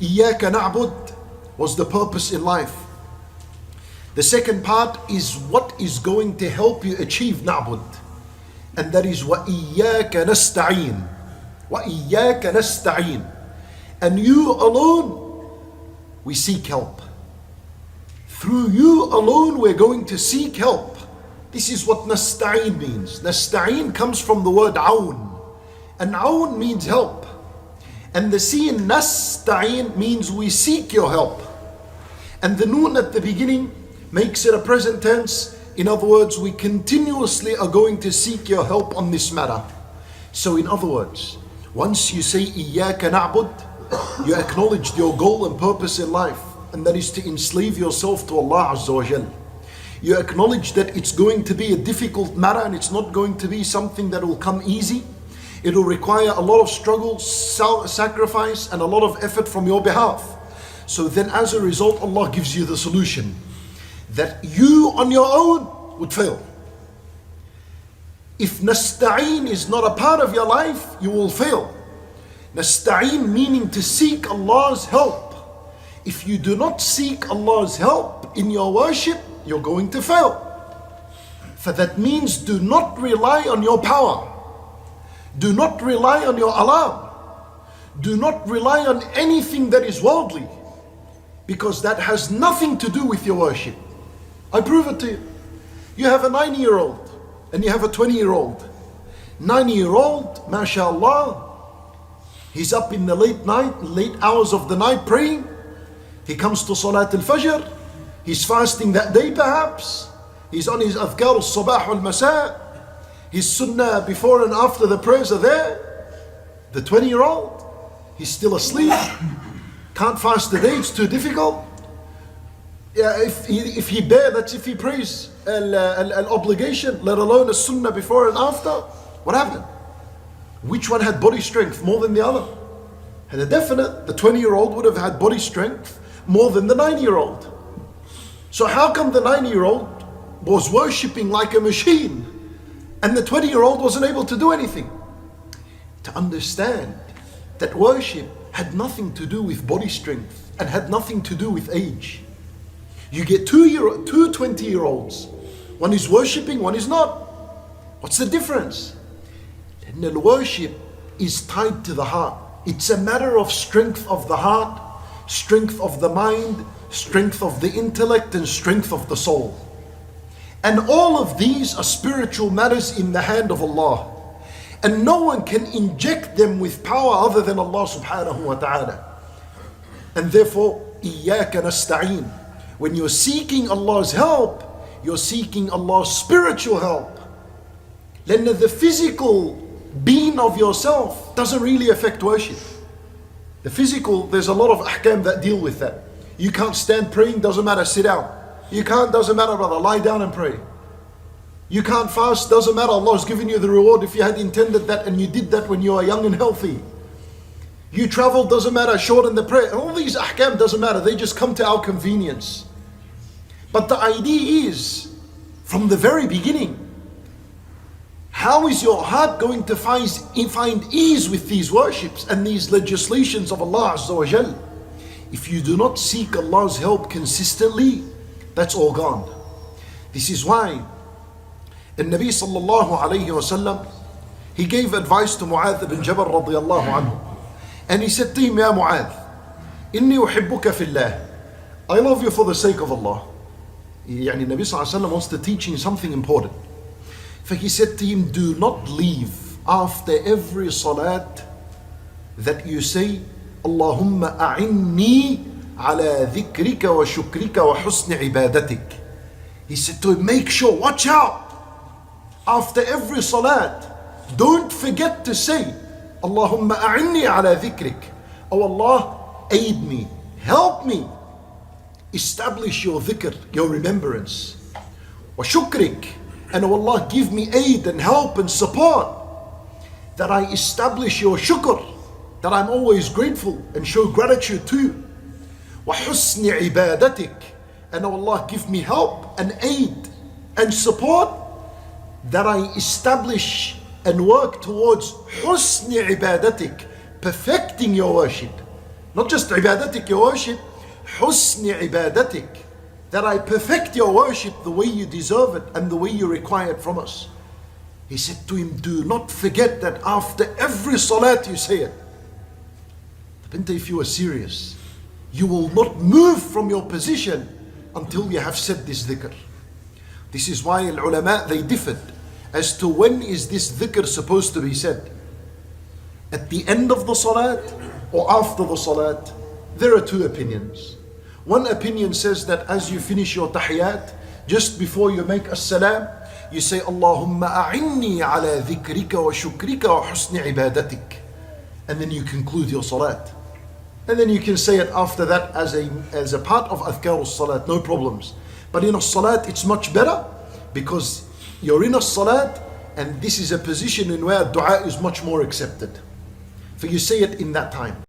إِيَّاكَ نَعْبُدْ was the purpose in life. The second part is what is going to help you achieve na'bud. And that is وَإِيَّاكَ نَسْتَعِينَ. وَإِيَّاكَ نَسْتَعِينَ. And you alone, we seek help. Through you alone, we're going to seek help. This is what nasta'een means. Nasta'een comes from the word aun. And aun means help. And the sin nasta'een means we seek your help. And the noon at the beginning makes it a present tense. In other words, we continuously are going to seek your help on this matter. So in other words, once you say إِيَّاكَ نَعْبُدْ, you acknowledge your goal and purpose in life, and that is to enslave yourself to Allah Azza wa Jal. You acknowledge that it's going to be a difficult matter and it's not going to be something that will come easy. It will require a lot of struggle, sacrifice, and a lot of effort from your behalf. So then as a result, Allah gives you the solution that you on your own would fail. If nasta'een is not a part of your life, you will fail. Nasta'een meaning to seek Allah's help. If you do not seek Allah's help in your worship, you're going to fail. For that means do not rely on your power. Do not rely on your alarm. Do not rely on anything that is worldly, because that has nothing to do with your worship. I prove it to you. You have a 9-year-old and you have a 20-year-old. 9-year-old, mashallah, he's up in the late hours of the night praying. He comes to Salat al-Fajr. He's fasting that day perhaps. He's on his adhkar al-sabah wal-masa. His sunnah before and after the prayers are there. The 20-year-old, he's still asleep. Can't fast the day, it's too difficult. Yeah, if he that's if he prays an obligation, let alone a sunnah before and after. What happened? Which one had body strength more than the other? And a definite, the 20-year-old would have had body strength more than the 9-year-old. So how come the 9-year-old was worshipping like a machine and the 20-year-old wasn't able to do anything? To understand that worship had nothing to do with body strength and had nothing to do with age. You get two 20-year-olds. One is worshipping, one is not. What's the difference? And the worship is tied to the heart. It's a matter of strength of the heart, strength of the mind, strength of the intellect, and strength of the soul. And all of these are spiritual matters in the hand of Allah. And no one can inject them with power other than Allah subhanahu wa ta'ala. And therefore, إِيَّاكَ نَسْتَعِينَ. When you're seeking Allah's help, you're seeking Allah's spiritual help. Then the physical being of yourself doesn't really affect worship. The physical, there's a lot of ahkam that deal with that. You can't stand praying, doesn't matter, sit down. You can't, doesn't matter, brother, lie down and pray. You can't fast, doesn't matter, Allah's given you the reward if you had intended that and you did that when you were young and healthy. You travel, doesn't matter, shorten the prayer. All these ahkam doesn't matter, they just come to our convenience. But the idea is, from the very beginning, how is your heart going to find ease with these worships and these legislations of Allah Azza wa Jal? If you do not seek Allah's help consistently, that's all gone. This is why the Nabi sallallahu alayhi wa sallam, he gave advice to Mu'adh ibn Jabal radiyallahu anhu. And he said to him, Ya Mu'adh, inni uhibbuka fillah. I love you for the sake of Allah. Yani Nabi sallallahu alayhi wa sallam wants to teach him something important. For he said to him, do not leave after every salat that you say, Allahumma a'inni ala dhikrika wa shukrika wa husni ibadatik. He said to him, make sure, watch out. After every salat, don't forget to say, Allahumma a'inni ala dhikrik. Oh Allah, aid me, help me. Establish your dhikr, your remembrance. Wa shukrik. And oh Allah, give me aid and help and support, that I establish your shukr, that I'm always grateful and show gratitude to you. Wa husni ibadatik. And oh Allah, give me help and aid and support, that I establish and work towards husni ibadatik, perfecting your worship. Not just ibadatik, your worship, husni ibadatik, that I perfect your worship the way you deserve it and the way you require it from us. He said to him, do not forget that after every salat you say it. If you are serious, you will not move from your position until you have said this dhikr. This is why al-ulama, they differed as to when is this dhikr supposed to be said. At the end of the salat or after the salat? There are two opinions. One opinion says that as you finish your tahiyyat, just before you make as-salam, you say, Allahumma a'inni ala dhikrika wa shukrika wa husni ibadatik. And then you conclude your salat. And then you can say it after that as a part of adhkar as-salat, no problems. But in as-salat it's much better because you're in as-salat and this is a position in where dua is much more accepted. So you say it in that time.